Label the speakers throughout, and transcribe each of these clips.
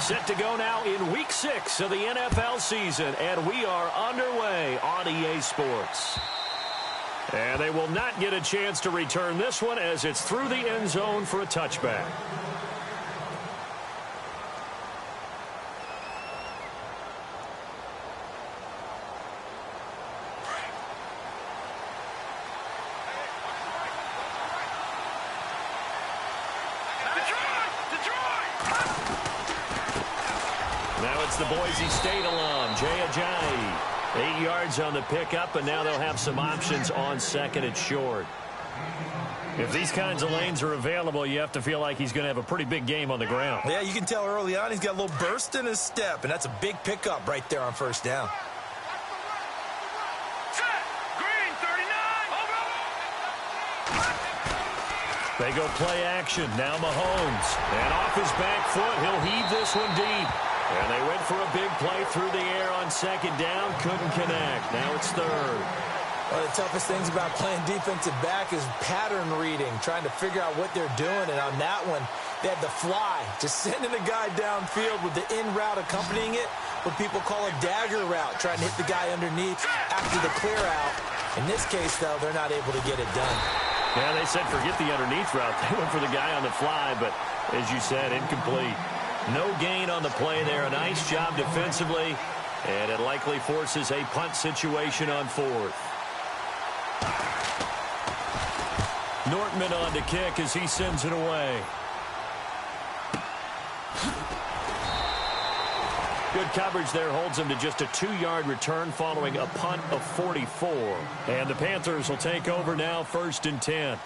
Speaker 1: Set to go now in Week 6 of the NFL season, and we are underway on EA Sports. And they will not get a chance to return this one as it's through the end zone for a touchback. Now it's the Boise State alum, Jay Ajayi. 8 yards on the pickup, and now they'll have some options on second and short. If these kinds of lanes are available, you have to feel like he's going to have a pretty big game on the ground.
Speaker 2: Yeah, you can tell early on he's got a little burst in his step, and that's a big pickup right there on first down.
Speaker 1: They go play action. Now Mahomes. And off his back foot, he'll heave this one deep. And they went for a big play through the air on second down. Couldn't connect. Now it's third.
Speaker 2: One of the toughest things about playing defensive back is pattern reading, trying to figure out what they're doing. And on that one, they had the fly, just sending a guy downfield with the in route accompanying it, what people call a dagger route, trying to hit the guy underneath after the clear out. In this case, though, they're not able to get it done.
Speaker 1: Yeah, they said forget the underneath route. They went for the guy on the fly, but as you said, incomplete. No gain on the play there. A nice job defensively, and it likely forces a punt situation on fourth. Nortman on to kick as he sends it away. Good coverage there holds him to just a 2-yard return following a punt of 44. And the Panthers will take over now, 1st and 10.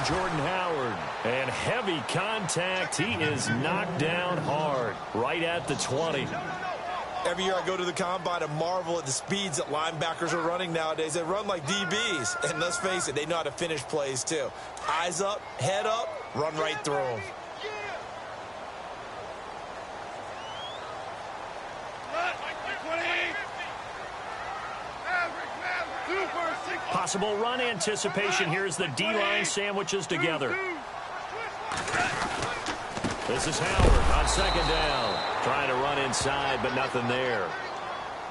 Speaker 1: Jordan Howard, and heavy contact. He is knocked down hard right at the 20.
Speaker 2: Every year I go to the combine and marvel at the speeds that linebackers are running nowadays. They run like DBs, and let's face it, they know how to finish plays too. Eyes up, head up, run right through them.
Speaker 1: Possible run anticipation. Here's the D-line sandwiches together. This is Howard on second down. Trying to run inside, but nothing there.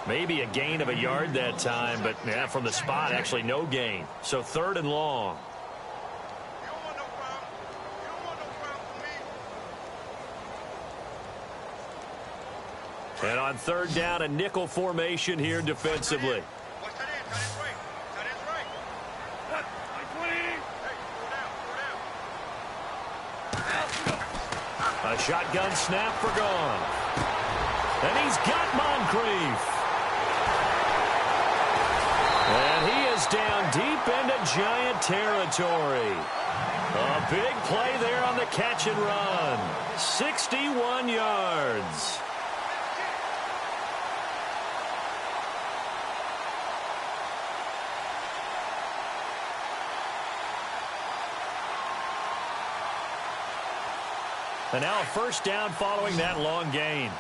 Speaker 1: Maybe a gain of a yard that time, but yeah, from the spot, actually no gain. So 3rd and long. And on 3rd down, a nickel formation here defensively. A shotgun snap for gone. And he's got Moncrief. And he is down deep into Giant territory. A big play there on the catch and run. 61 yards. And now a 1st down following that long gain.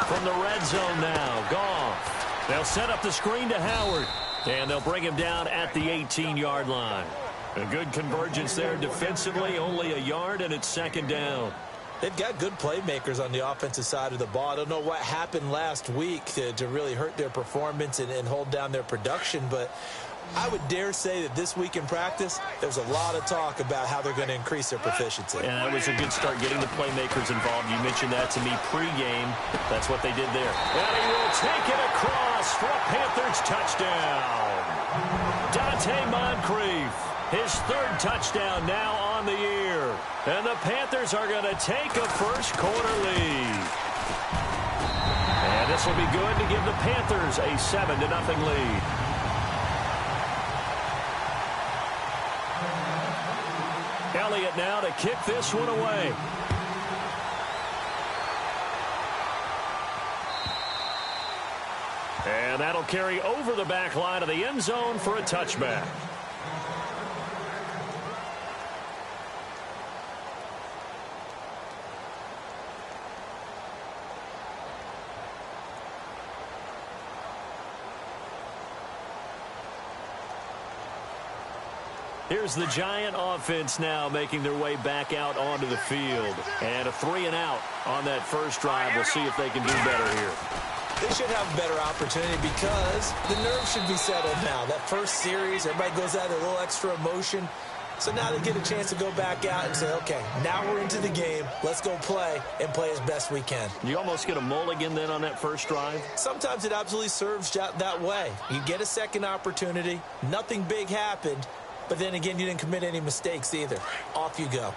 Speaker 1: From the red zone now, Goff. They'll set up the screen to Howard, and they'll bring him down at the 18-yard line. A good convergence there defensively, only a yard, and it's 2nd down.
Speaker 2: They've got good playmakers on the offensive side of the ball. I don't know what happened last week to really hurt their performance and hold down their production, but I would dare say that this week in practice, there's a lot of talk about how they're going to increase their proficiency.
Speaker 1: And that was a good start getting the playmakers involved. You mentioned that to me pregame. That's what they did there. And he will take it across for a Panthers touchdown. Dante Moncrief, his 3rd touchdown now on the year. And the Panthers are going to take a first-quarter lead. And this will be good to give the Panthers a 7-0 lead. Elliott now to kick this one away. And that'll carry over the back line of the end zone for a touchback. Here's the Giant offense now making their way back out onto the field. And a 3 and out on that first drive. We'll see if they can do better here.
Speaker 2: They should have a better opportunity because the nerves should be settled now. That first series, everybody goes out with a little extra emotion. So now they get a chance to go back out and say, okay, now we're into the game. Let's go play and play as best we can.
Speaker 1: You almost get a mulligan then on that first drive?
Speaker 2: Sometimes it absolutely serves that way. You get a second opportunity. Nothing big happened. But then again, you didn't commit any mistakes either. Off you go.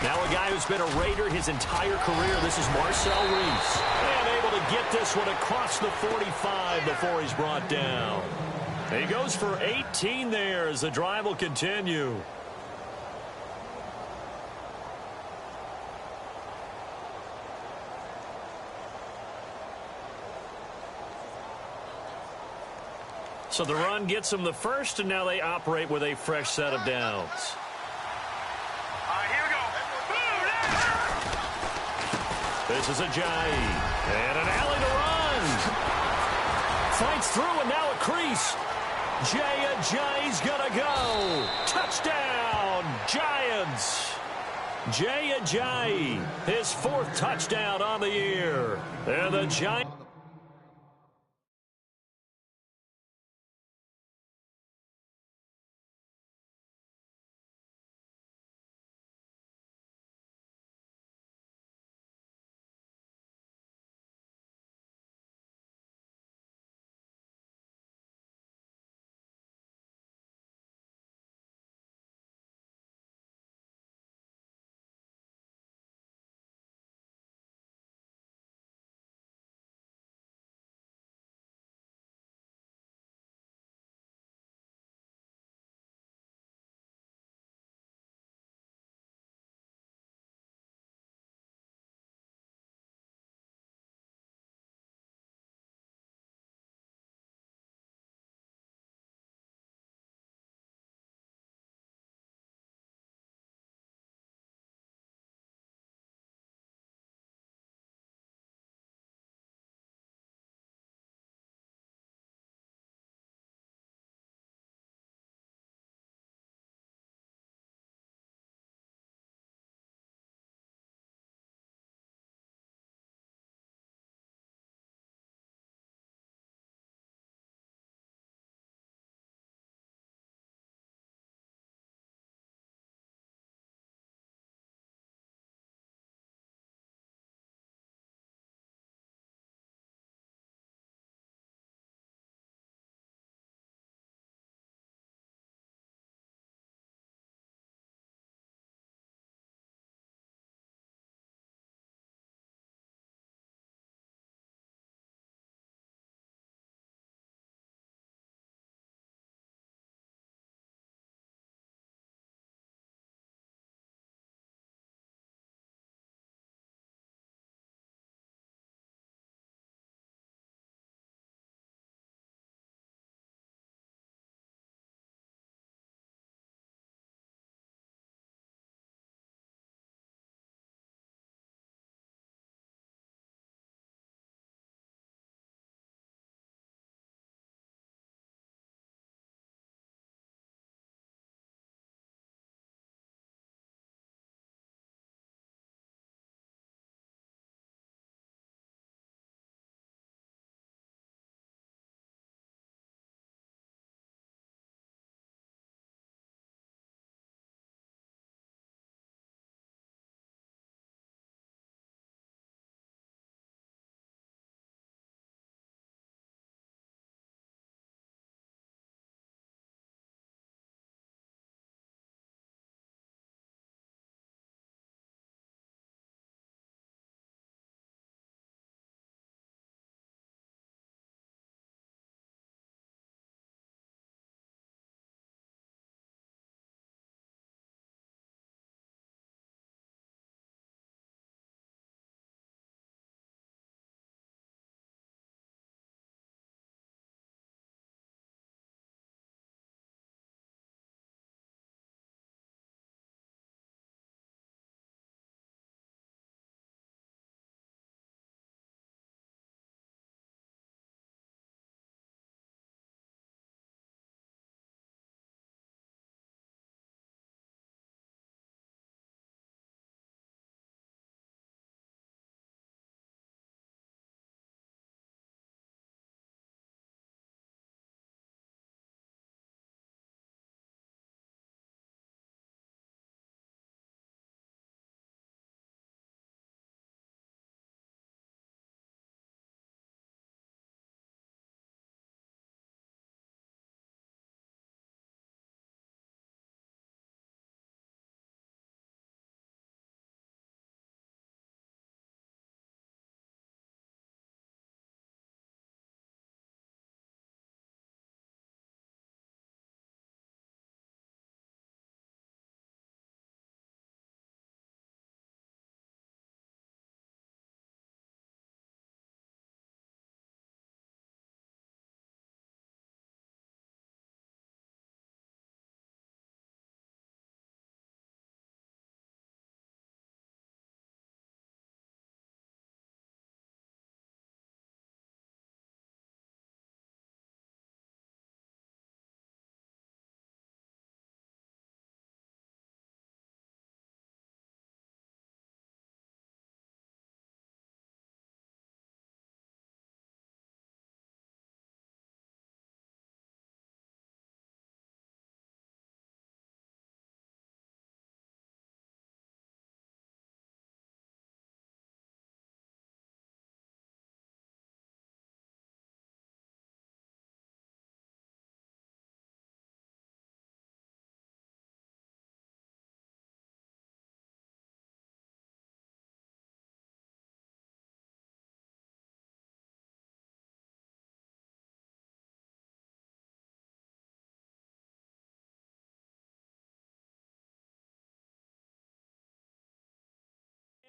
Speaker 1: Now a guy who's been a Raider his entire career. This is Marcel Reese. And able to get this one across the 45 before he's brought down. He goes for 18 there as the drive will continue. So the run gets them the first, and now they operate with a fresh set of downs. This is Ajayi. And an alley to run. Fights through and now a crease. Jay Ajayi's gonna go. Touchdown, Giants. Jay Ajayi, his 4th touchdown on the year. And the Giants.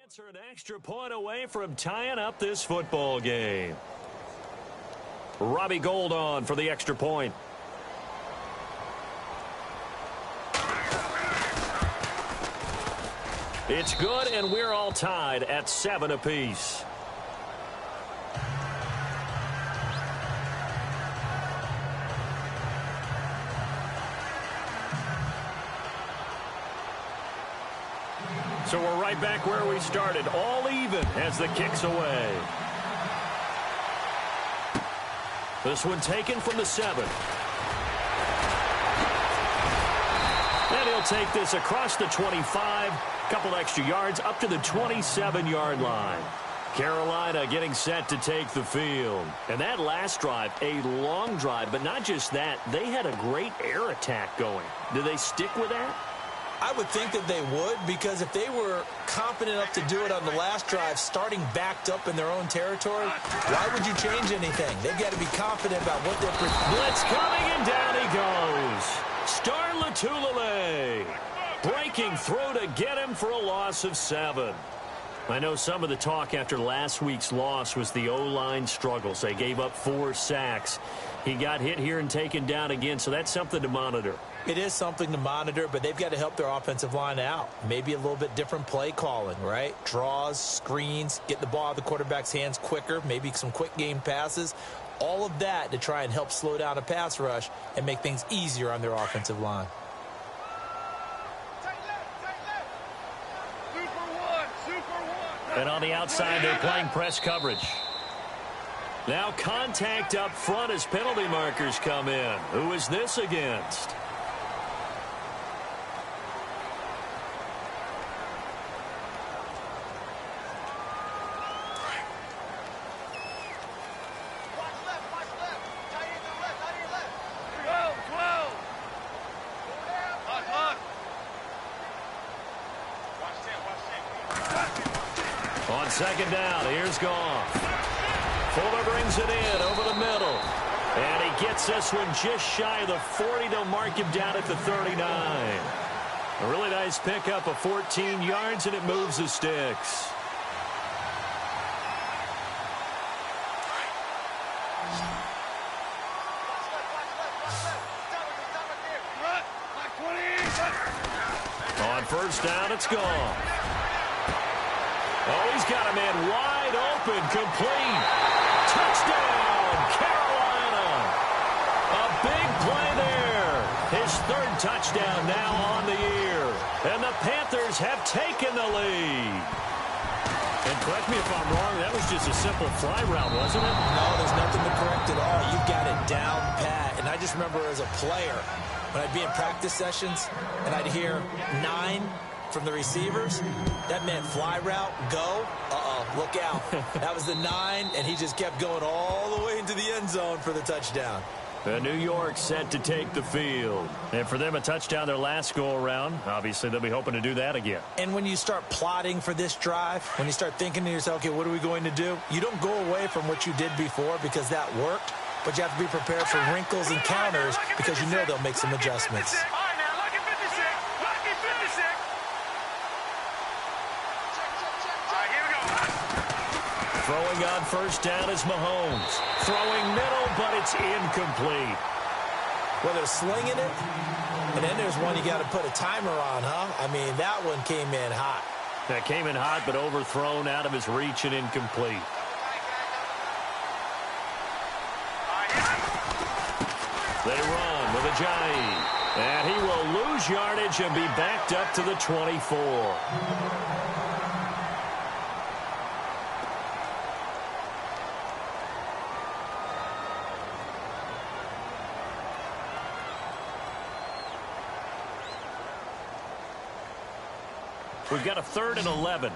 Speaker 1: Giants are an extra point away from tying up this football game. Robbie Gould on for the extra point. It's good, and we're all tied at 7 apiece. So we're right back where we started, all even as the kick's away. This one taken from the 7. And he'll take this across the 25, couple extra yards up to the 27-yard line. Carolina getting set to take the field. And that last drive, a long drive, but not just that, they had a great air attack going. Do they stick with that?
Speaker 2: I would think that they would, because if they were confident enough to do it on the last drive, starting backed up in their own territory, why would you change anything? They've got to be confident about what they're...
Speaker 1: Blitz coming, and down he goes. Star Latulele breaking through to get him for a loss of 7. I know some of the talk after last week's loss was the O-line struggles. They gave up 4 sacks. He got hit here and taken down again, so that's something to monitor.
Speaker 2: It is something to monitor, but they've got to help their offensive line out. Maybe a little bit different play calling, right? Draws, screens, get the ball out of the quarterback's hands quicker, maybe some quick game passes. All of that to try and help slow down a pass rush and make things easier on their offensive line.
Speaker 1: And on the outside, they're playing press coverage. Now contact up front as penalty markers come in. Who is this against? On second down, here's Goff. Fuller brings it in over the middle. And he gets this one just shy of the 40. They'll mark him down at the 39. A really nice pickup of 14 yards, and it moves the sticks. On first down, it's Goff. Oh, he's got a man wide open, complete. Touchdown, Carolina. A big play there. His 3rd touchdown now on the year. And the Panthers have taken the lead. And correct me if I'm wrong, that was just a simple fly route, wasn't it?
Speaker 2: No, there's nothing to correct at all. You've got it down pat. And I just remember as a player, when I'd be in practice sessions and I'd hear 9 from the receivers, that meant fly route, go, look out. That was the 9, and he just kept going all the way into the end zone for the touchdown.
Speaker 1: New York set to take the field. And for them, a touchdown their last go-around. Obviously, they'll be hoping to do that again.
Speaker 2: And when you start plotting for this drive, when you start thinking to yourself, okay, what are we going to do? You don't go away from what you did before because that worked, but you have to be prepared for wrinkles and counters because you know they'll make some adjustments.
Speaker 1: Throwing on first down is Mahomes. Throwing middle, but it's incomplete.
Speaker 2: Well, they're slinging it, and then there's one you got to put a timer on, huh? I mean, that one came in hot.
Speaker 1: That came in hot, but overthrown out of his reach and incomplete. They run with Ajayi, and he will lose yardage and be backed up to the 24. We've got a 3rd and 11.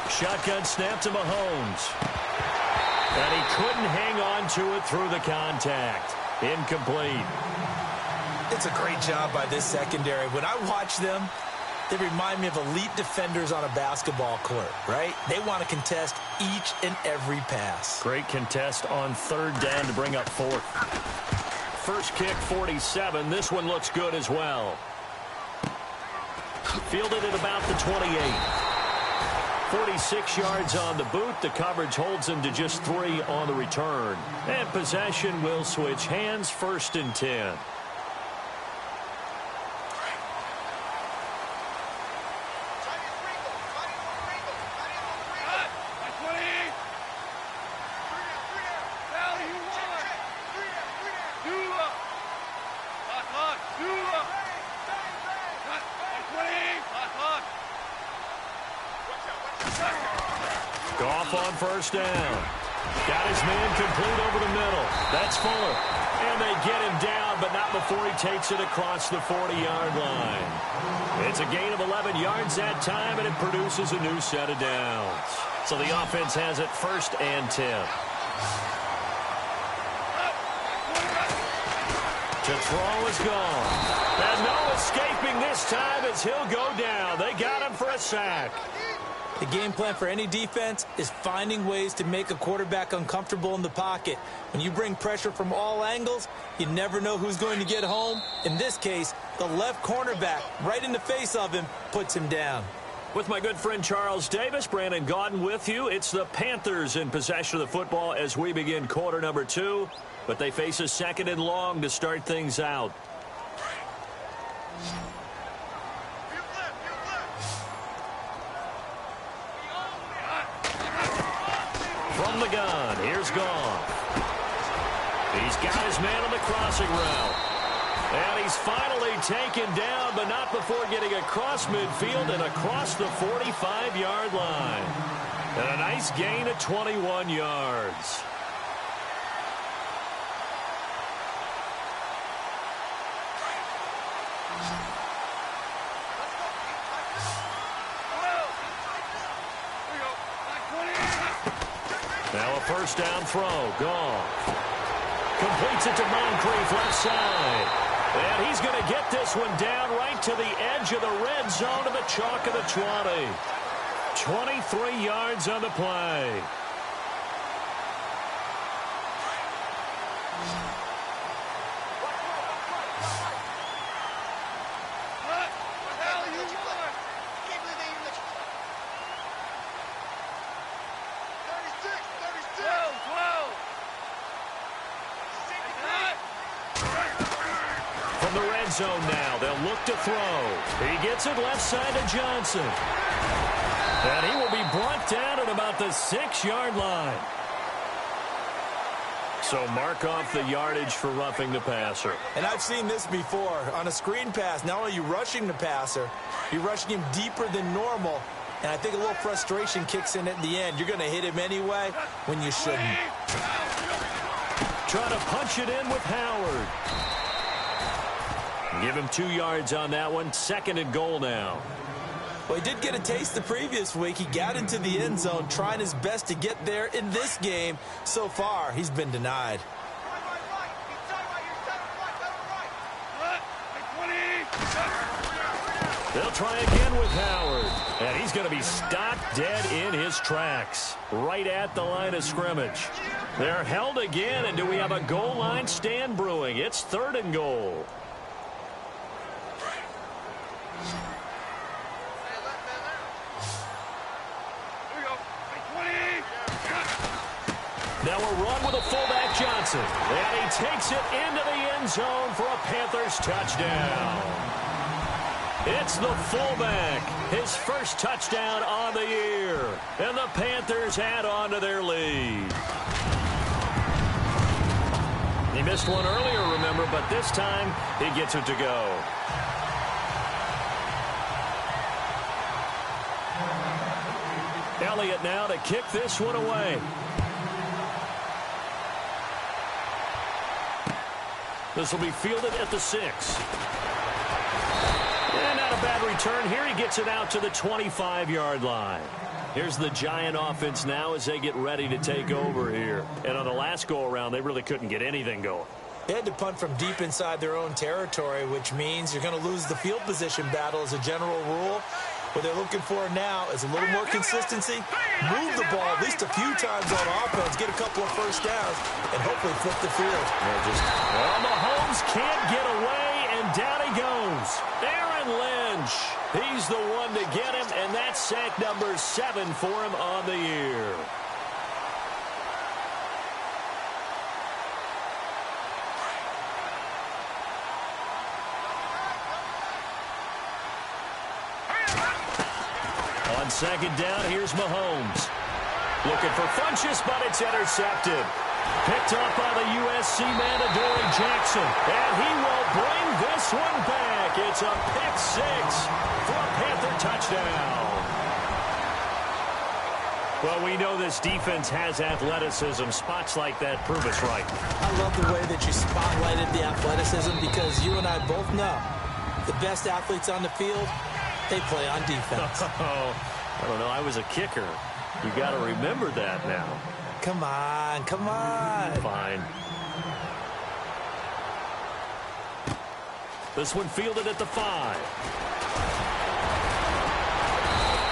Speaker 1: Shotgun snap to Mahomes. And he couldn't hang on to it through the contact. Incomplete.
Speaker 2: It's a great job by this secondary. When I watch them, they remind me of elite defenders on a basketball court, right? They want to contest each and every pass.
Speaker 1: Great contest on 3rd down to bring up 4th. first kick, 47. This one looks good as well. Fielded at about the 28. 46 yards on the boot. The coverage holds him to just 3 on the return. And possession will switch hands, 1st and 10. Goff on 1st down. Got his man complete over the middle. That's Fuller. And they get him down, but not before he takes it across the 40-yard line. It's a gain of 11 yards that time, and it produces a new set of downs. So the offense has it 1st and 10. To throw is gone. And no escaping this time as he'll go down. They got him for a sack.
Speaker 2: The game plan for any defense is finding ways to make a quarterback uncomfortable in the pocket. When you bring pressure from all angles, you never know who's going to get home. In this case, the left cornerback, right in the face of him, puts him down.
Speaker 1: With my good friend Charles Davis, Brandon Gaudin with you. It's the Panthers in possession of the football as we begin quarter number 2. But they face a 2nd and long to start things out. From the gun, here's Goff. He's got his man on the crossing route. And he's finally taken down, but not before getting across midfield and across the 45-yard line. And a nice gain of 21 yards. Now a 1st down throw. Goff completes it to Moncrief left side. And he's going to get this one down right to the edge of the red zone to the chalk of the 20. 23 yards on the play. Zone now. They'll look to throw. He gets it left side to Johnson. And he will be brought down at about the 6-yard line. So mark off the yardage for roughing the passer.
Speaker 2: And I've seen this before. On a screen pass, not only are you rushing the passer, you're rushing him deeper than normal. And I think a little frustration kicks in at the end. You're going to hit him anyway when you shouldn't.
Speaker 1: Trying to punch it in with Howard. Give him 2 yards on that one. 2nd and goal now.
Speaker 2: Well, he did get a taste the previous week. He got into the end zone, trying his best to get there in this game. So far, he's been denied.
Speaker 1: They'll try again with Howard. And he's going to be stopped dead in his tracks. Right at the line of scrimmage. They're held again, and do we have a goal line stand brewing? It's 3rd and goal. Now a run with a fullback Johnson. And he takes it into the end zone for a Panthers touchdown. It's the fullback. His first touchdown on the year. And the Panthers add on to their lead. He missed one earlier, remember, but this time he gets it to go. Elliott now to kick this one away. This will be fielded at the 6. And not a bad return here. He gets it out to the 25-yard line. Here's the Giant offense now as they get ready to take over here. And on the last go-around, they really couldn't get anything going.
Speaker 2: They had to punt from deep inside their own territory, which means you're going to lose the field position battle as a general rule. What they're looking for now is a little more consistency, move the ball at least a few times on offense, get a couple of first downs, and hopefully flip the field.
Speaker 1: Well, Mahomes can't get away, and down he goes. Aaron Lynch, he's the one to get him, and that's sack number 7 for him on the year. On second down, here's Mahomes. Looking for Funchess, but it's intercepted. Picked up by the USC man, Adoree Jackson. And he will bring this one back. It's a pick 6 for a Panther touchdown. Well, we know this defense has athleticism. Spots like that prove us right.
Speaker 2: I love the way that you spotlighted the athleticism because you and I both know the best athletes on the field, they play on defense.
Speaker 1: I don't know. I was a kicker. You got to remember that now.
Speaker 2: Come on, come on.
Speaker 1: Fine. This one fielded at the 5.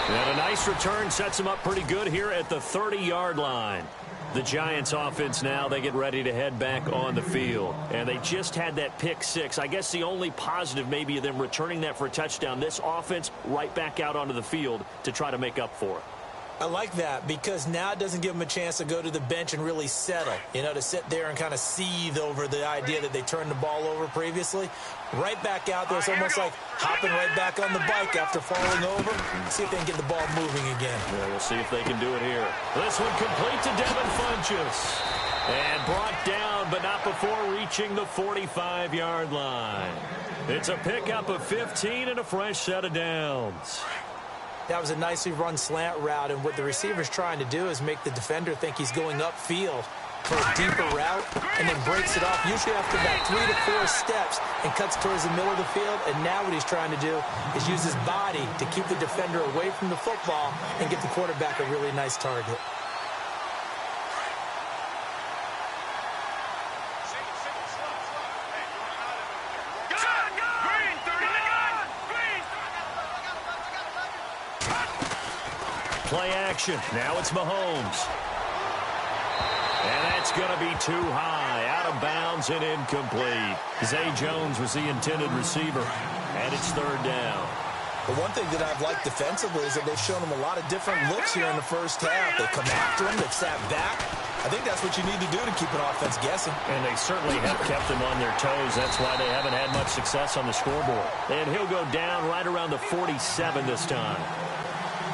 Speaker 1: And a nice return sets him up pretty good here at the 30-yard line. The Giants offense now, they get ready to head back on the field. And they just had that pick 6. I guess the only positive maybe of them returning that for a touchdown. This offense right back out onto the field to try to make up for it.
Speaker 2: I like that because now it doesn't give them a chance to go to the bench and really settle, to sit there and kind of seethe over the idea that they turned the ball over previously. Right back out there, it's almost like hopping right back on the bike after falling over. See if they can get the ball moving again.
Speaker 1: Yeah, we'll see if they can do it here. This one complete to Devin Funchess. And brought down, but not before reaching the 45-yard line. It's a pickup of 15 and a fresh set of downs.
Speaker 2: That was a nicely run slant route, and what the receiver's trying to do is make the defender think he's going upfield for a deeper route and then breaks it off, usually after about 3 to 4 steps, and cuts towards the middle of the field. And now what he's trying to do is use his body to keep the defender away from the football and get the quarterback a really nice target.
Speaker 1: Play action. Now it's Mahomes. And that's going to be too high. Out of bounds and incomplete. Zay Jones was the intended receiver. And it's 3rd down.
Speaker 2: The one thing that I've liked defensively is that they've shown him a lot of different looks here in the first half. They come after him. They've sat back. I think that's what you need to do to keep an offense guessing.
Speaker 1: And they certainly have kept them on their toes. That's why they haven't had much success on the scoreboard. And he'll go down right around the 47 this time.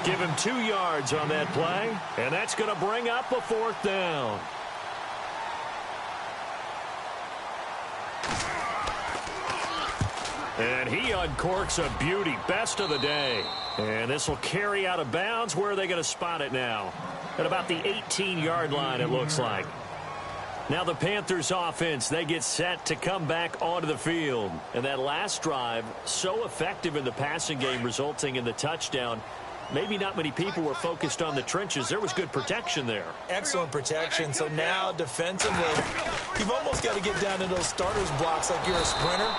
Speaker 1: Give him 2 yards on that play, and that's going to bring up a 4th down. And he uncorks a beauty, best of the day. And this will carry out of bounds. Where are they going to spot it now? At about the 18-yard line, it looks like. Now the Panthers offense, they get set to come back onto the field. And that last drive, so effective in the passing game, resulting in the touchdown. Maybe not many people were focused on the trenches. There was good protection there.
Speaker 2: Excellent protection. So now defensively, you've almost got to get down to those starters blocks like you're a sprinter.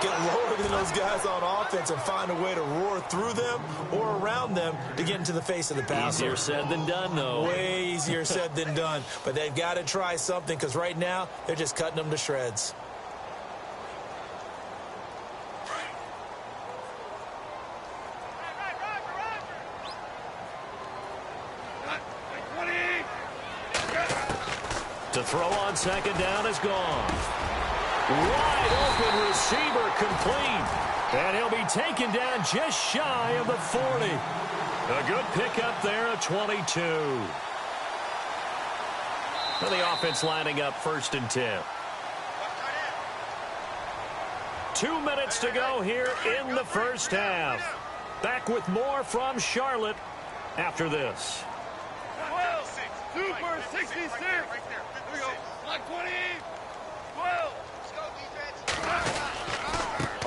Speaker 2: Get lower than those guys on offense and find a way to roar through them or around them to get into the face of the passer.
Speaker 1: Easier said than done, though.
Speaker 2: Way easier said than done. But they've got to try something because right now they're just cutting them to shreds.
Speaker 1: To throw on second down is gone. Wide open receiver complete. And he'll be taken down just shy of the 40. A good pickup there at 22. And the offense lining up 1st and 10. 2 minutes to go here in the first half. Back with more from Charlotte after this.
Speaker 3: 2 for 66. Here we go. Block 20. 12.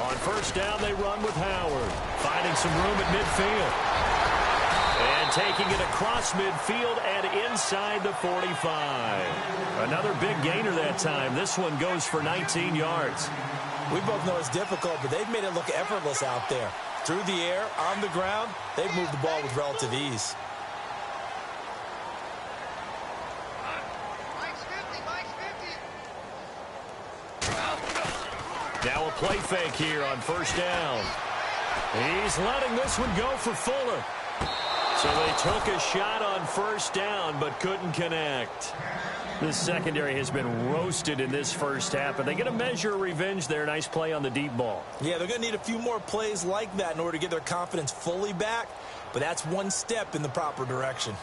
Speaker 1: On first down, they run with Howard. Finding some room at midfield. And taking it across midfield and inside the 45. Another big gainer that time. This one goes for 19 yards.
Speaker 2: We both know it's difficult, but they've made it look effortless out there. Through the air, on the ground, they've moved the ball with relative ease.
Speaker 1: Now a play fake here on first down. He's letting this one go for Fuller. So they took a shot on first down but couldn't connect. This secondary has been roasted in this first half, but they get a measure of revenge there. Nice play on the deep ball.
Speaker 2: Yeah, they're going to need a few more plays like that in order to get their confidence fully back, but that's one step in the proper direction.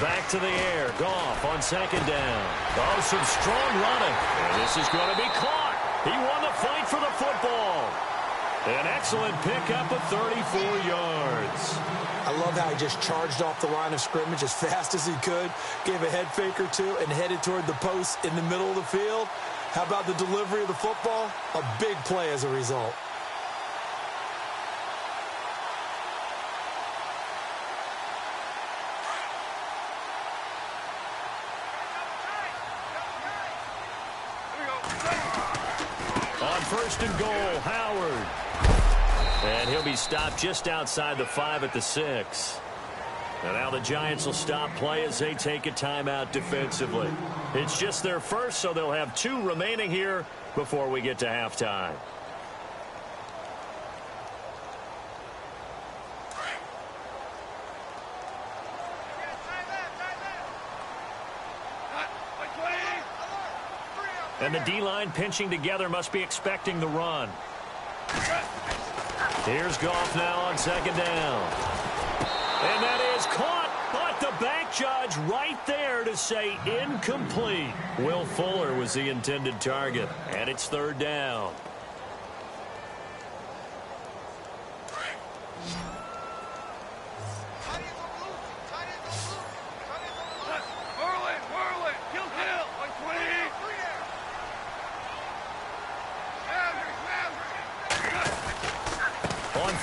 Speaker 1: Back to the air. Goff on second down. Oh, some strong running. And this is going to be caught. He won the fight for the football. An excellent pickup of 34 yards.
Speaker 2: I love how he just charged off the line of scrimmage as fast as he could, gave a head fake or two, and headed toward the post in the middle of the field. How about the delivery of the football? A big play as a result.
Speaker 1: First and goal, Howard. And he'll be stopped just outside the 5 at the 6. And now the Giants will stop play as they take a timeout defensively. It's just their first, so they'll have 2 remaining here before we get to halftime. And the D-line pinching together must be expecting the run. Here's Goff now on second down. And that is caught, but the back judge right there to say incomplete. Will Fuller was the intended target, and it's third down.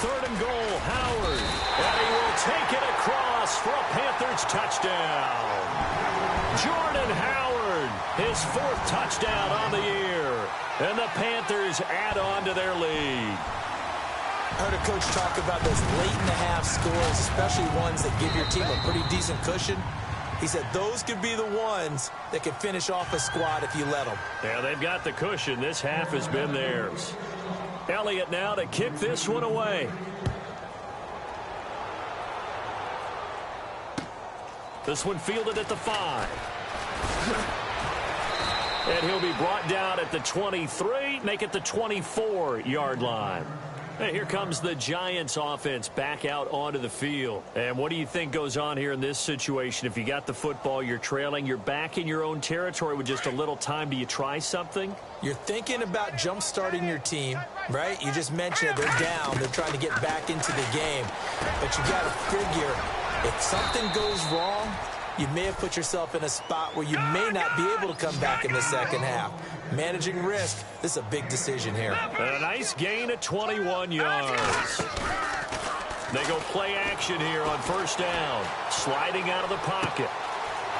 Speaker 1: Third and goal, Howard. And he will take it across for a Panthers touchdown. Jordan Howard, his 4th touchdown on the year. And the Panthers add on to their lead.
Speaker 2: I heard a coach talk about those late-in-the-half scores, especially ones that give your team a pretty decent cushion. He said those could be the ones that could finish off a squad if you let them.
Speaker 1: Yeah, they've got the cushion. This half has been theirs. Elliott now to kick this one away. This one fielded at the 5. And he'll be brought down at the 23, make it the 24-yard line. Hey, here comes the Giants offense back out onto the field. And what do you think goes on here in this situation? If you got the football, you're trailing, you're back in your own territory with just a little time. Do you try something?
Speaker 2: You're thinking about jump-starting your team, right? You just mentioned it. They're down. They're trying to get back into the game. But you got to figure, if something goes wrong, you may have put yourself in a spot where you may not be able to come back in the second half. Managing risk, this is a big decision here.
Speaker 1: And a nice gain of 21 yards. They go play action here on first down. Sliding out of the pocket.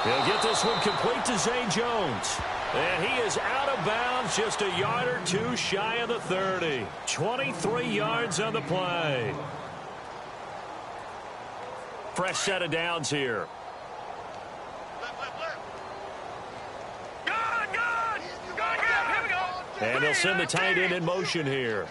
Speaker 1: He'll get this one complete to Zay Jones. And he is out of bounds just a yard or 2 shy of the 30. 23 yards on the play. Fresh set of downs here. And they'll send the tight end in motion here.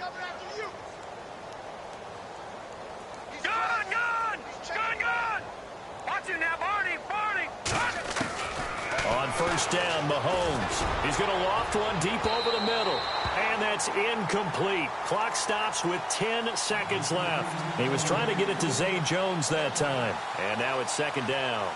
Speaker 1: On first down, Mahomes. He's going to loft one deep over the middle. And that's incomplete. Clock stops with 10 seconds left. He was trying to get it to Zay Jones that time. And now it's second down.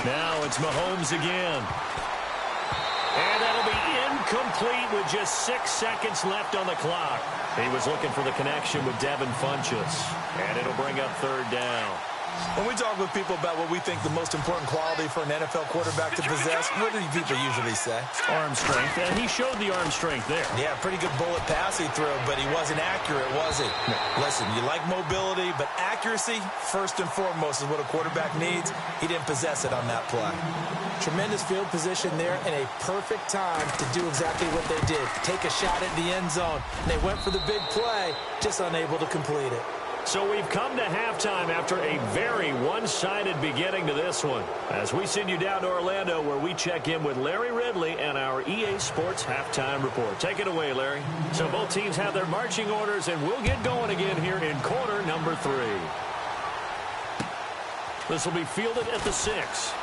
Speaker 1: Now it's Mahomes again. And that'll be incomplete with just 6 seconds left on the clock. He was looking for the connection with Devin Funchess. And it'll bring up third down.
Speaker 2: When we talk with people about what we think the most important quality for an NFL quarterback to possess, what do people usually say?
Speaker 1: Arm strength, and he showed the arm strength there.
Speaker 2: Yeah, pretty good bullet pass he threw, but he wasn't accurate, was he? No. Listen, you like mobility, but accuracy, first and foremost, is what a quarterback needs. He didn't possess it on that play. Tremendous field position there and a perfect time to do exactly what they did. Take a shot at the end zone. And they went for the big play, just unable to complete it.
Speaker 1: So we've come to halftime after a very one-sided beginning to this one. As we send you down to Orlando, where we check in with Larry Ridley and our EA Sports Halftime Report. Take it away, Larry. So both teams have their marching orders, and we'll get going again here in quarter number 3. This will be fielded at the 6.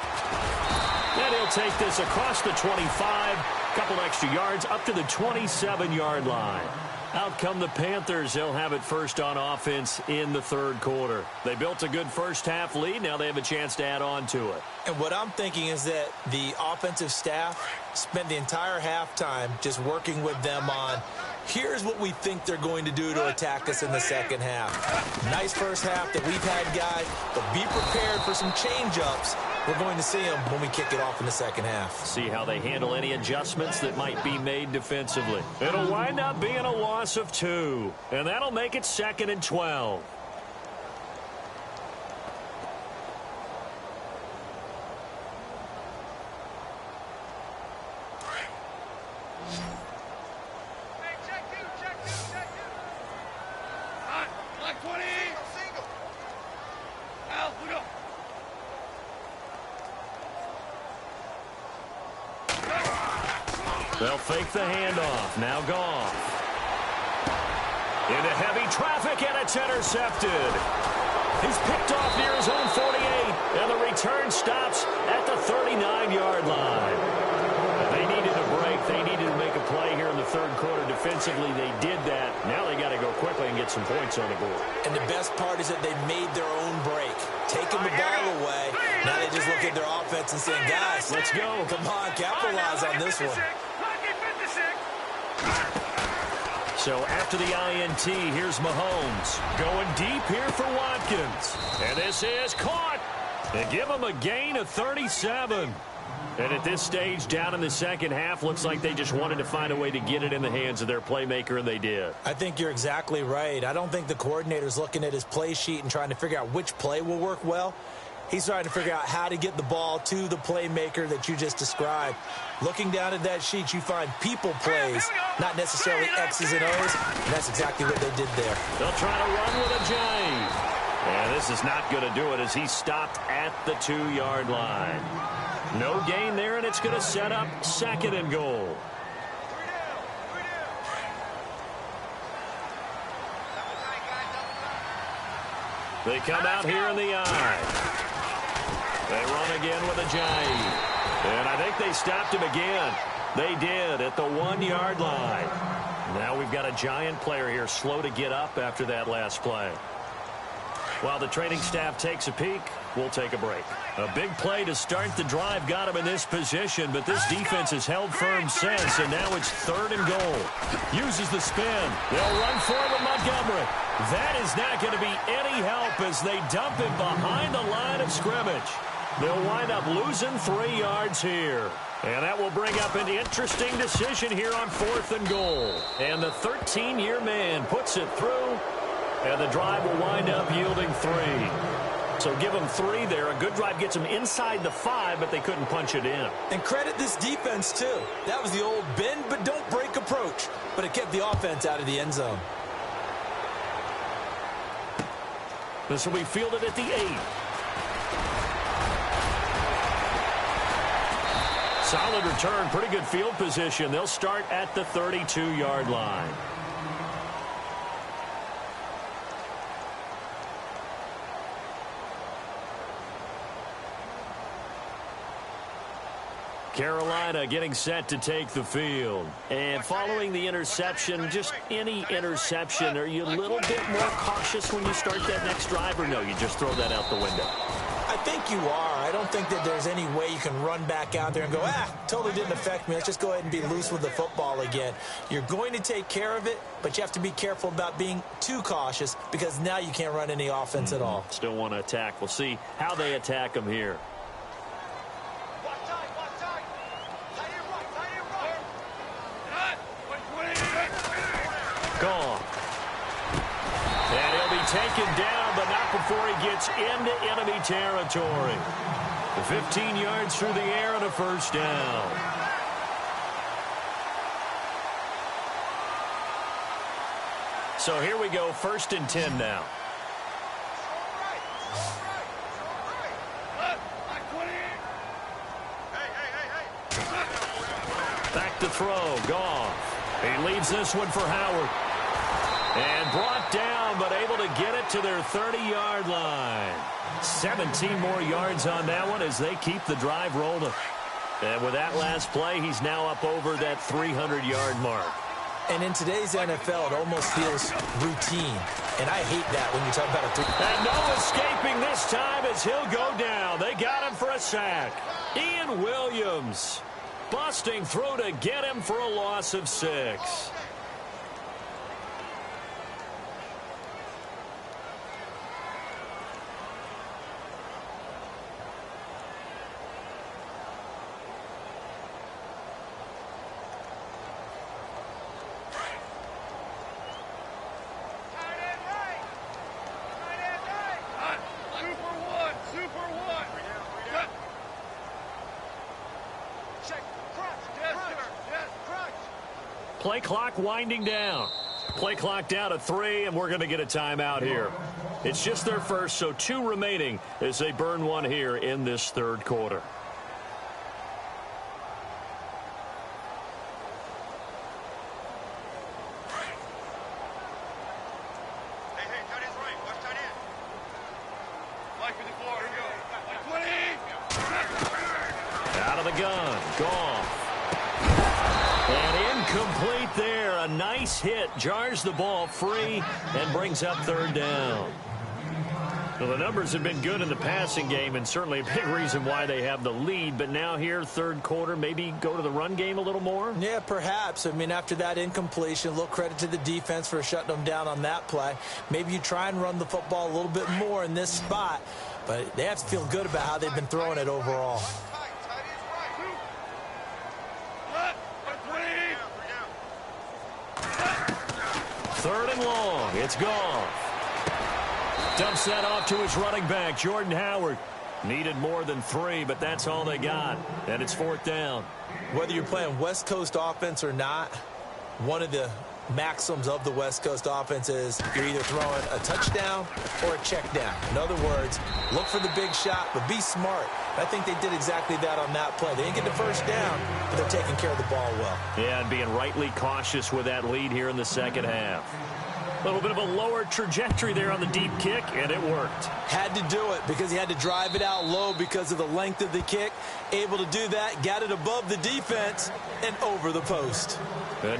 Speaker 1: And he'll take this across the 25, couple extra yards up to the 27-yard line. Out come the Panthers. They'll have it first on offense in the third quarter. They built a good first-half lead. Now they have a chance to add on to it.
Speaker 2: And what I'm thinking is that the offensive staff spent the entire halftime just working with them on, here's what we think they're going to do to attack us in the second half. Nice first half that we've had, guys, but be prepared for some change-ups. We're going to see them when we kick it off in the second half.
Speaker 1: See how they handle any adjustments that might be made defensively. It'll wind up being a loss of 2, and that'll make it 2nd and 12. They'll fake the handoff. Now Goff. Into heavy traffic, and it's intercepted. He's picked off near his own 48, and the return stops at the 39-yard line. They needed a break. They needed to make a play here in the third quarter. Defensively, they did that. Now they got to go quickly and get some points on the board.
Speaker 2: And the best part is that they made their own break, taking the ball away. Now they just look at their offense and saying, guys,
Speaker 1: let's go.
Speaker 2: Come on, capitalize on this one.
Speaker 1: So after the INT, here's Mahomes going deep here for Watkins. And this is caught. They give him a gain of 37. And at this stage, down in the second half, looks like they just wanted to find a way to get it in the hands of their playmaker, and they did.
Speaker 2: I think you're exactly right. I don't think the coordinator's looking at his play sheet and trying to figure out which play will work well. He's trying to figure out how to get the ball to the playmaker that you just described. Looking down at that sheet, you find people plays, not necessarily X's and O's, and that's exactly what they did there.
Speaker 1: They'll try to run with a J. And this is not going to do it as he stopped at the 2-yard line. No gain there, and it's going to set up 2nd and goal. They come out here in the eye. They run again with a J. And I think they stopped him again. They did at the 1-yard line. Now we've got a giant player here slow to get up after that last play. While the training staff takes a peek, we'll take a break. A big play to start the drive got him in this position, but this defense has held firm since, and now it's 3rd and goal. Uses the spin. They'll run for it with Montgomery. That is not going to be any help as they dump him behind the line of scrimmage. They'll wind up losing 3 yards here. And that will bring up an interesting decision here on 4th and goal. And the 13-year man puts it through, and the drive will wind up yielding 3. So give them 3 there. A good drive gets them inside the 5, but they couldn't punch it in.
Speaker 2: And credit this defense, too. That was the old bend but don't break approach, but it kept the offense out of the end zone.
Speaker 1: This will be fielded at the 8. Solid return, pretty good field position. They'll start at the 32-yard line. Carolina getting set to take the field. And following the interception, just any interception, are you a little bit more cautious when you start that next drive, or no, you just throw that out the window?
Speaker 2: I think you are. I don't think that there's any way you can run back out there and go, totally didn't affect me. Let's just go ahead and be loose with the football again. You're going to take care of it, but you have to be careful about being too cautious because now you can't run any offense at all.
Speaker 1: Still want to attack. We'll see how they attack them here. Gone. And he'll be taken down, but not before he gets into enemy territory. 15 yards through the air and a first down. So here we go, 1st and 10 now. Back to throw, Goff. He leaves this one for Howard. And brought down, but able to get it to their 30-yard line. 17 more yards on that one as they keep the drive rolling. And with that last play, he's now up over that 300-yard mark.
Speaker 2: And in today's NFL, it almost feels routine. And I hate that when you talk about a
Speaker 1: And no escaping this time as he'll go down. They got him for a sack. Ian Williams busting through to get him for a loss of 6. Play clock winding down. Play clock down to 3, and we're going to get a timeout here. It's just their first, so 2 remaining as they burn one here in this 3rd quarter. Out of the gun. Gone. And incomplete there. A nice hit. Jars the ball free and brings up 3rd down. Well, the numbers have been good in the passing game and certainly a big reason why they have the lead. But now here, 3rd quarter, maybe go to the run game a little more?
Speaker 2: Yeah, perhaps. I mean, after that incompletion, a little credit to the defense for shutting them down on that play. Maybe you try and run the football a little bit more in this spot. But they have to feel good about how they've been throwing it overall.
Speaker 1: 3rd and long. It's gone. Dumps that off to his running back, Jordan Howard. Needed more than 3, but that's all they got. And it's 4th down.
Speaker 2: Whether you're playing West Coast offense or not, one of the maxims of the West Coast offense is you're either throwing a touchdown or a check down. In other words, look for the big shot, but be smart. I think they did exactly that on that play. They didn't get the first down, but they're taking care of the ball well.
Speaker 1: Yeah, and being rightly cautious with that lead here in the 2nd half. A little bit of a lower trajectory there on the deep kick, and it worked.
Speaker 2: Had to do it because he had to drive it out low because of the length of the kick. Able to do that, got it above the defense, and over the post.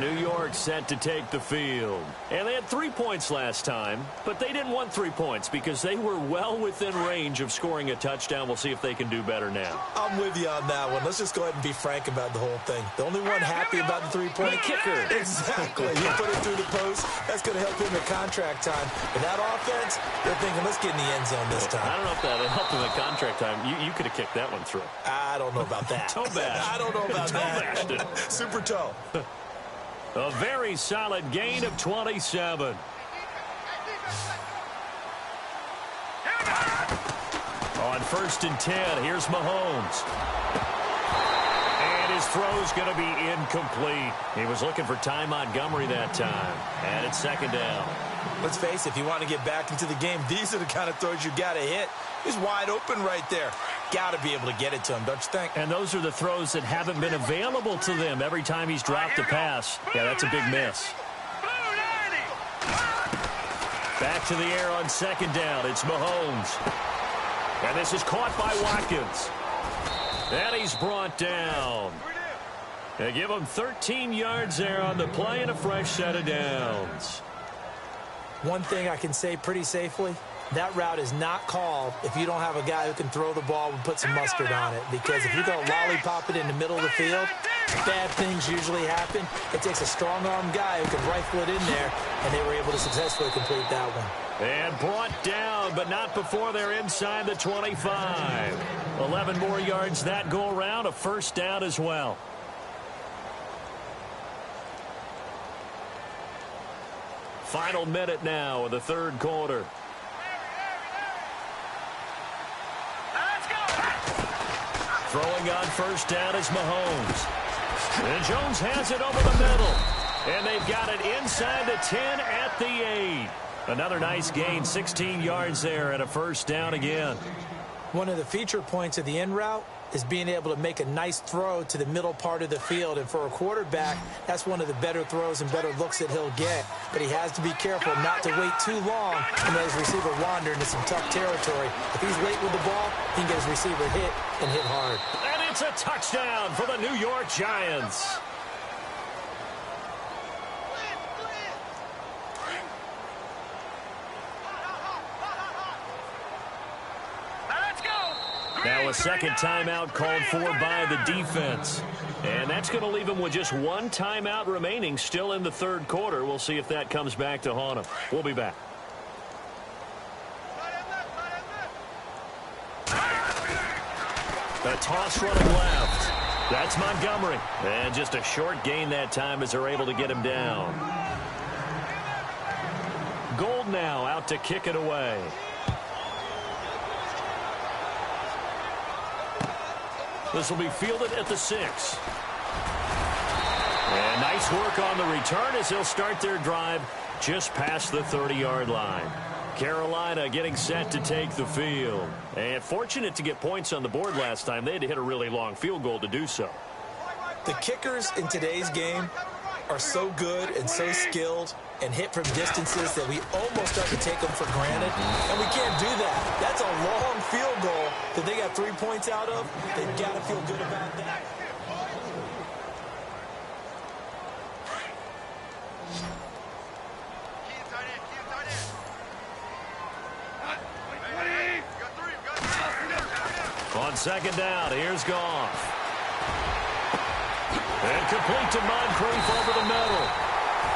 Speaker 1: New York set to take the field. And they had 3 points last time, but they didn't want 3 points because they were well within range of scoring a touchdown. We'll see if they can do better now.
Speaker 2: I'm with you on that one. Let's just go ahead and be frank about the whole thing. The only one happy about the 3-point
Speaker 1: kicker.
Speaker 2: Exactly. He put it through the post. That's going to help him at contract time. But that offense, they're thinking, let's get in the end zone this time.
Speaker 1: I don't know if that helped him at contract time. You could have kicked that one through.
Speaker 2: I don't know about that.
Speaker 1: Toe bash.
Speaker 2: I don't know about that.
Speaker 1: Toe bashed it.
Speaker 2: Super toe.
Speaker 1: A very solid gain of 27. On 1st and 10, here's Mahomes. And his throw's going to be incomplete. He was looking for Ty Montgomery that time. And it's 2nd down.
Speaker 2: Let's face it, if you want to get back into the game, these are the kind of throws you got to hit. He's wide open right there. Got to be able to get it to him, don't you think?
Speaker 1: And those are the throws that haven't been available to them every time he's dropped a pass. Yeah, that's a big miss. Back to the air on 2nd down. It's Mahomes. And this is caught by Watkins. And he's brought down. They give him 13 yards there on the play and a fresh set of downs.
Speaker 2: One thing I can say pretty safely, that route is not called if you don't have a guy who can throw the ball and put some mustard on it. Because if you're going to lollipop it in the middle of the field, bad things usually happen. It takes a strong-arm guy who can rifle it in there, and they were able to successfully complete that one.
Speaker 1: And brought down, but not before they're inside the 25. 11 more yards that go around, a first down as well. Final minute now of the third quarter. Throwing on first down is Mahomes. And Jones has it over the middle. And they've got it inside the 10 at the 8. Another nice gain, 16 yards there and a first down again.
Speaker 2: One of the feature points of the in route is being able to make a nice throw to the middle part of the field. And for a quarterback, that's one of the better throws and better looks that he'll get. But he has to be careful not to wait too long and let his receiver wander into some tough territory. If he's late with the ball, he can get his receiver hit and hit hard.
Speaker 1: And it's a touchdown for the New York Giants. Now a second timeout called for by the defense. And that's going to leave them with just one timeout remaining still in the third quarter. We'll see if that comes back to haunt them. We'll be back. A toss running left. That's Montgomery. And just a short gain that time as they're able to get him down. Gold now out to kick it away. This will be fielded at the 6. And nice work on the return as they'll start their drive just past the 30-yard line. Carolina getting set to take the field. And fortunate to get points on the board last time. They had to hit a really long field goal to do so.
Speaker 2: The kickers in today's game are so good and so skilled and hit from distances that we almost start to take them for granted. And we can't do that. That's a long field goal that they got 3 points out of. They've got to feel good about that.
Speaker 1: On second down, here's Goff. And complete to Moncrief over the middle.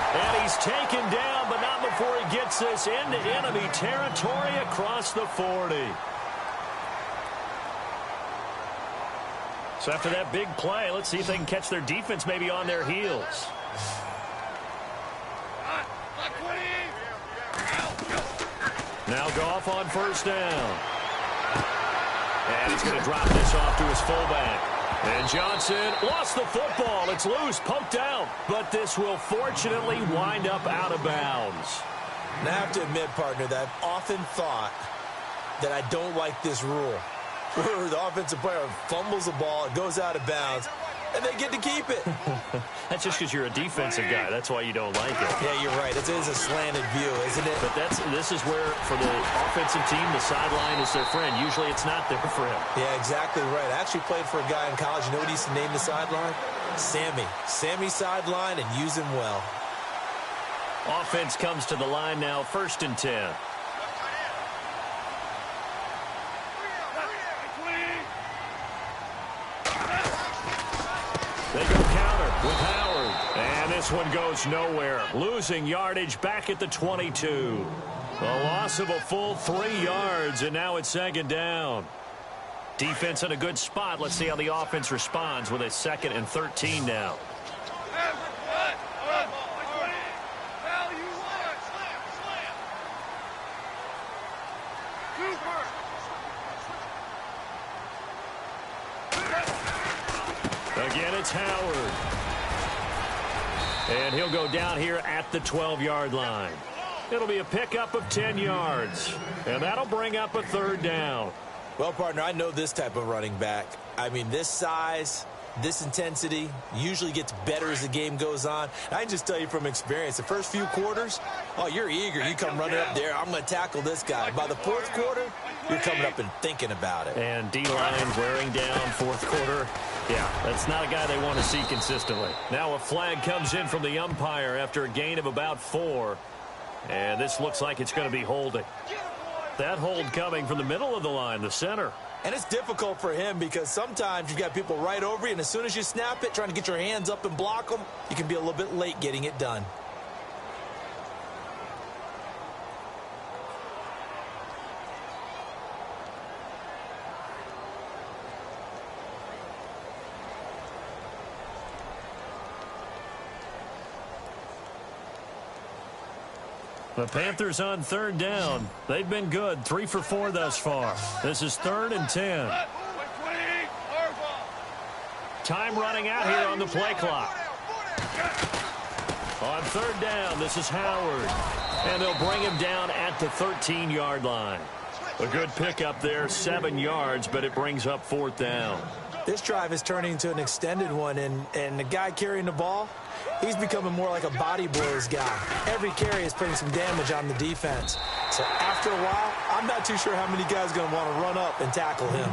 Speaker 1: And he's taken down, but not before he gets this into enemy territory across the 40. So after that big play, let's see if they can catch their defense maybe on their heels. Now Goff on first down. And he's going to drop this off to his fullback. And Johnson lost the football. It's loose, poked out. But this will fortunately wind up out of bounds.
Speaker 2: Now I have to admit, partner, that I've often thought that I don't like this rule. Where the offensive player fumbles the ball, it goes out of bounds, and they get to keep it.
Speaker 1: That's just because you're a defensive guy. That's why you don't like it.
Speaker 2: Yeah, you're right. It is a slanted view, isn't it?
Speaker 1: But this is where, for the offensive team, the sideline is their friend. Usually it's not there for him.
Speaker 2: Yeah, exactly right. I actually played for a guy in college. You know what he used to name the sideline? Sammy. Sammy sideline, and use him well.
Speaker 1: Offense comes to the line now, 1st and 10. They go counter with Howard. And this one goes nowhere. Losing yardage back at the 22. A loss of a full 3 yards, and now it's second down. Defense in a good spot. Let's see how the offense responds with a 2nd and 13 now. Again, it's Howard. And he'll go down here at the 12-yard line. It'll be a pickup of 10 yards. And that'll bring up a 3rd down.
Speaker 2: Well, partner, I know this type of running back. I mean, this size, this intensity usually gets better as the game goes on. I can just tell you from experience, the first few quarters, oh, you're eager. You come running up there, I'm going to tackle this guy. By the 4th quarter, you're coming up and thinking about it.
Speaker 1: And D-line wearing down 4th quarter. Yeah, that's not a guy they want to see consistently. Now a flag comes in from the umpire after a gain of about 4. And this looks like it's going to be holding. That hold coming from the middle of the line, the center.
Speaker 2: And it's difficult for him because sometimes you've got people right over you, and as soon as you snap it, trying to get your hands up and block them, you can be a little bit late getting it done.
Speaker 1: The Panthers on third down. They've been good, 3 for 4 thus far. This is 3rd and 10. Time running out here on the play clock. On third down, this is Howard. And they'll bring him down at the 13-yard line. A good pickup there, 7 yards, but it brings up 4th down.
Speaker 2: This drive is turning into an extended one, and the guy carrying the ball, he's becoming more like a body blows guy. Every carry is putting some damage on the defense. So after a while, I'm not too sure how many guys are going to want to run up and tackle him.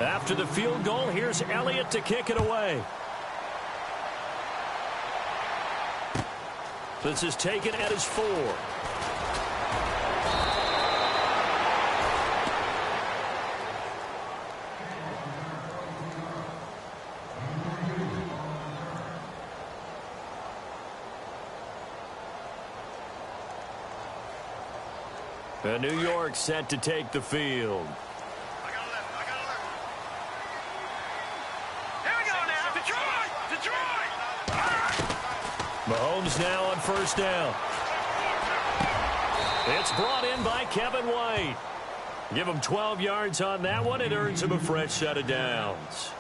Speaker 1: After the field goal, here's Elliott to kick it away. This is taken at his 4. And New York set to take the field. Mahomes now on first down. It's brought in by Kevin White. Give him 12 yards on that one. It earns him a fresh set of downs.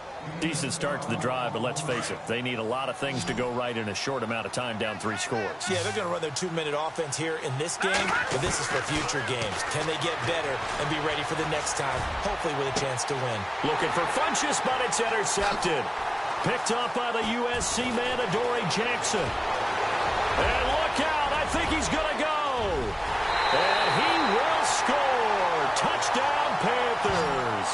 Speaker 1: Decent start to the drive, but let's face it, they need a lot of things to go right in a short amount of time, down 3 scores.
Speaker 2: Yeah, they're going to run their 2-minute offense here in this game, but this is for future games. Can they get better and be ready for the next time, hopefully with a chance to win?
Speaker 1: Looking for Funchess, but it's intercepted. Picked off by the USC man, Adoree Jackson. And look out, I think he's going to go. And he will score. Touchdown, Panthers.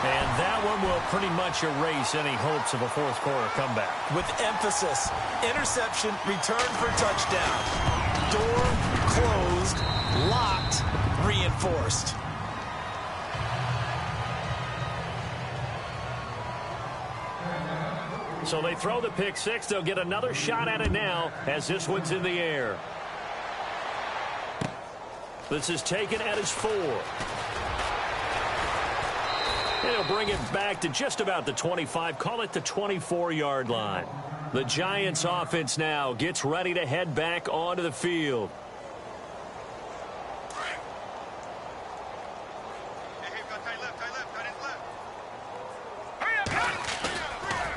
Speaker 1: And that one will pretty much erase any hopes of a fourth-quarter comeback.
Speaker 2: With emphasis, interception, return for touchdown. Door closed, locked, reinforced.
Speaker 1: So they throw the pick six. They'll get another shot at it now as this one's in the air. This is taken at his 4. And he'll bring it back to just about the 25, call it the 24-yard line. The Giants offense now gets ready to head back onto the field.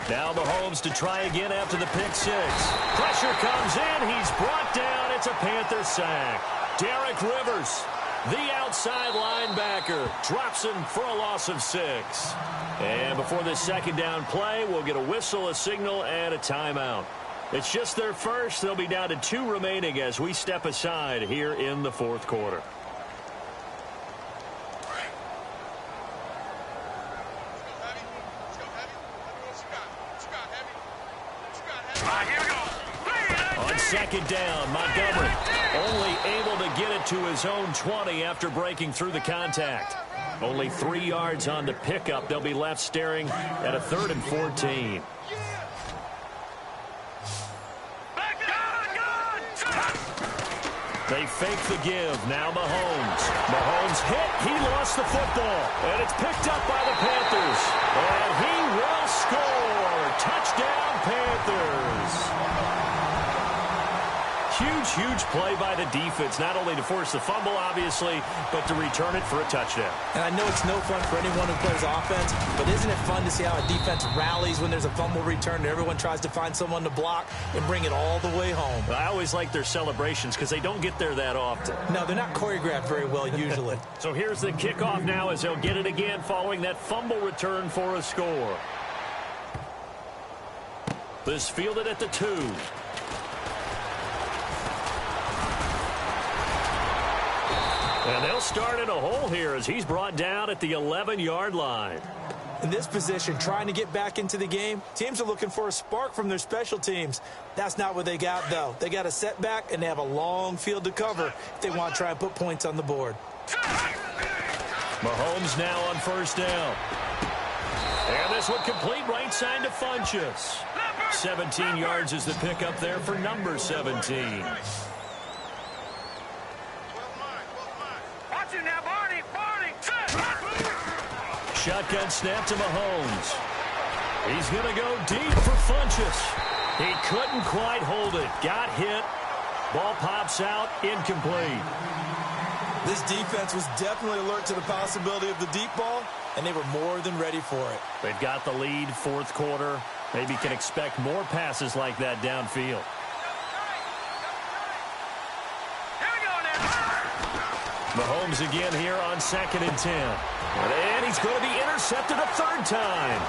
Speaker 1: Now Mahomes to try again after the pick six. Pressure comes in. He's brought down. It's a Panther sack. Derek Rivers, the outside linebacker, drops him for a loss of 6. And before this second down play, we'll get a whistle, a signal, and a timeout. It's just their first. They'll be down to 2 remaining as we step aside here in the fourth quarter. On second down, Montgomery only able to get it to his own 20 after breaking through the contact. Only 3 yards on the pickup. They'll be left staring at a 3rd and 14. They fake the give. Now Mahomes. Mahomes hit. He lost the football. And it's picked up by the Panthers. And he will score. Touchdown, Panthers. Huge play by the defense, not only to force the fumble, obviously, but to return it for a touchdown.
Speaker 2: And I know it's no fun for anyone who plays offense, but isn't it fun to see how a defense rallies when there's a fumble return and everyone tries to find someone to block and bring it all the way home?
Speaker 1: I always like their celebrations because they don't get there that often.
Speaker 2: No, they're not choreographed very well usually.
Speaker 1: So here's the kickoff now as they'll get it again following that fumble return for a score. This fielded at the 2. And they'll start in a hole here as he's brought down at the 11-yard line.
Speaker 2: In this position, trying to get back into the game, teams are looking for a spark from their special teams. That's not what they got, though. They got a setback, and they have a long field to cover if they want to try and put points on the board.
Speaker 1: Mahomes now on first down. And this one complete right side to Funchess. 17 yards is the pickup there for number 17. Shotgun snap to Mahomes. He's going to go deep for Funchess. He couldn't quite hold it. Got hit. Ball pops out. Incomplete.
Speaker 2: This defense was definitely alert to the possibility of the deep ball, and they were more than ready for it.
Speaker 1: They've got the lead, fourth quarter. Maybe can expect more passes like that downfield. Mahomes again here on 2nd and 10. And he's going to be intercepted a third time.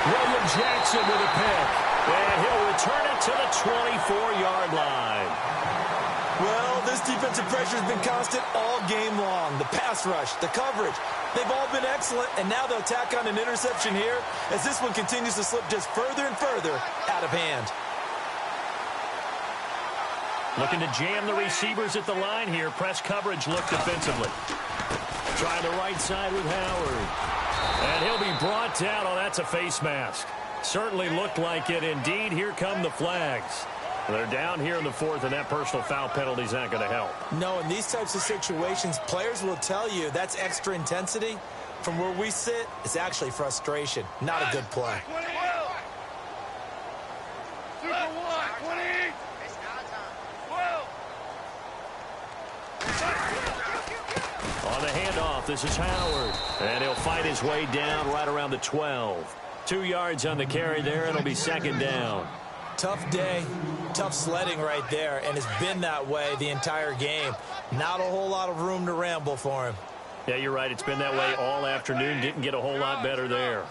Speaker 1: William Jackson with a pick. And he'll return it to the 24-yard line.
Speaker 2: Well, this defensive pressure has been constant all game long. The pass rush, the coverage, they've all been excellent, and now they'll tack on an interception here as this one continues to slip just further and further out of hand.
Speaker 1: Looking to jam the receivers at the line here. Press coverage look defensively. Trying the right side with Howard. And he'll be brought down. Oh, that's a face mask. Certainly looked like it. Indeed, here come the flags. They're down here in the fourth, and that personal foul penalty is not going to help.
Speaker 2: No, in these types of situations, players will tell you that's extra intensity. From where we sit, it's actually frustration. Not a good play.
Speaker 1: On the handoff, this is Howard. And he'll fight his way down right around the 12. 2 yards on the carry there. It'll be 2nd down.
Speaker 2: Tough day, tough sledding right there, and it's been that way the entire game. Not a whole lot of room to ramble for him.
Speaker 1: Yeah, you're right. It's been that way all afternoon. Didn't get a whole lot better there.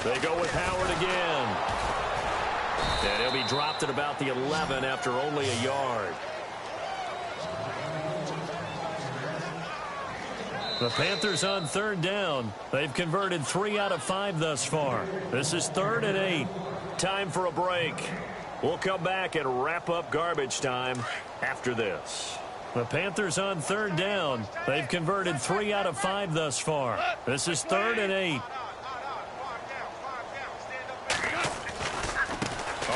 Speaker 1: They go with Howard again. And he'll be dropped at about the 11 after only a yard. The Panthers on 3rd down. They've converted 3 out of 5 thus far. This is 3rd and 8. Time for a break. We'll come back and wrap up garbage time after this. The Panthers on 3rd down. They've converted 3 out of 5 thus far. This is 3rd and 8.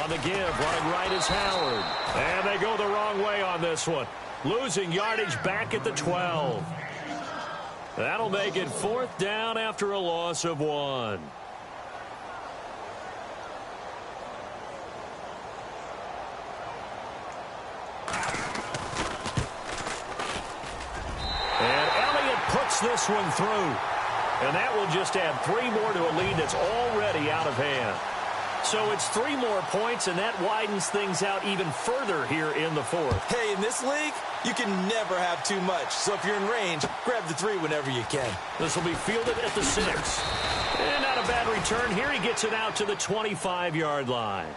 Speaker 1: On the give, running right is Howard. And they go the wrong way on this one. Losing yardage back at the 12. That'll make it 4th down after a loss of 1. And Elliott puts this one through. And that will just add 3 more to a lead that's already out of hand. So it's 3 more points, and that widens things out even further here in the 4th.
Speaker 2: Hey, in this league, you can never have too much. So if you're in range, grab the 3 whenever you can.
Speaker 1: This will be fielded at the 6. And not a bad return here. He gets it out to the 25-yard line.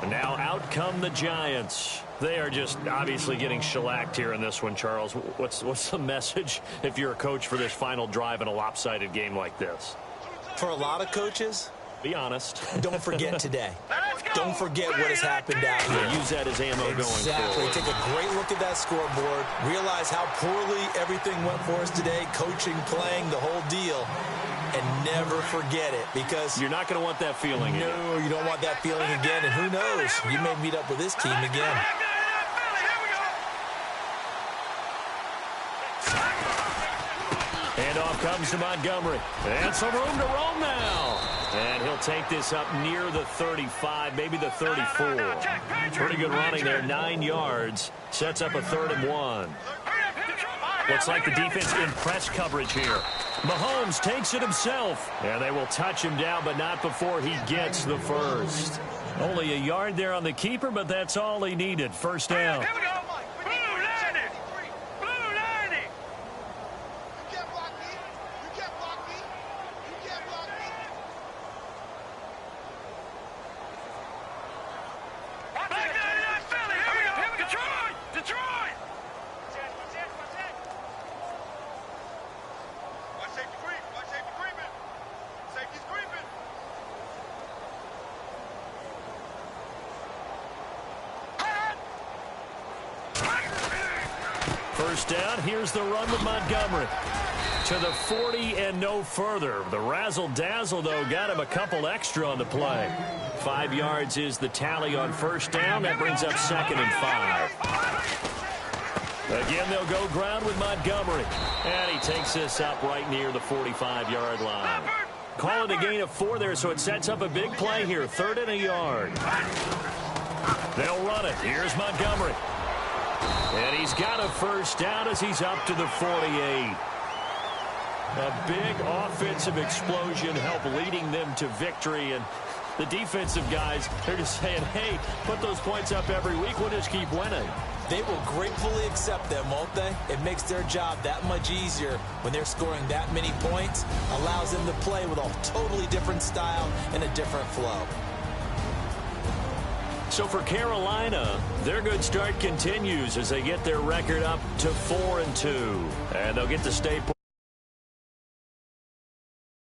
Speaker 1: And now out come the Giants. They are just obviously getting shellacked here in this one, Charles. What's the message if you're a coach for this final drive in a lopsided game like this?
Speaker 2: For a lot of coaches,
Speaker 1: be honest.
Speaker 2: Don't forget today. Don't forget what has happened out here.
Speaker 1: Use that as ammo going forward.
Speaker 2: Exactly. Take a great look at that scoreboard. Realize how poorly everything went for us today. Coaching, playing, the whole deal. And never forget it, because
Speaker 1: you're not going to want that feeling again.
Speaker 2: No, you don't want that feeling again. And who knows? You may meet up with this team again.
Speaker 1: Handoff comes to Montgomery. And some room to roam now. And he'll take this up near the 35, maybe the 34. Pretty good running there, 9 yards. Sets up a 3rd and 1. Looks like the defense in press coverage here. Mahomes takes it himself. And they will touch him down, but not before he gets the first. Only a yard there on the keeper, but that's all he needed. First down.
Speaker 3: Here we go. Blue lining. Blue lining. You can't block me. You can't block me. You can't block me. Back down in that Philly. Here we go. Here we go. Detroit. Detroit.
Speaker 1: first down. Here's the run with Montgomery. To the 40 and no further. The razzle-dazzle, though, got him a couple extra on the play. 5 yards is the tally on first down. That brings up 2nd and 5. Again, they'll go ground with Montgomery. And he takes this up right near the 45-yard line. Call it a gain of 4 there, so it sets up a big play here. 3rd and a yard. They'll run it. Here's Montgomery. And he's got a first down as he's up to the 48. A big offensive explosion helped leading them to victory. And the defensive guys, they're just saying, hey, put those points up every week. We'll just keep winning.
Speaker 2: They will gratefully accept them, won't they? It makes their job that much easier when they're scoring that many points. Allows them to play with a totally different style and a different flow.
Speaker 1: So for Carolina, their good start continues as they get their record up to 4-2. And they'll get to stay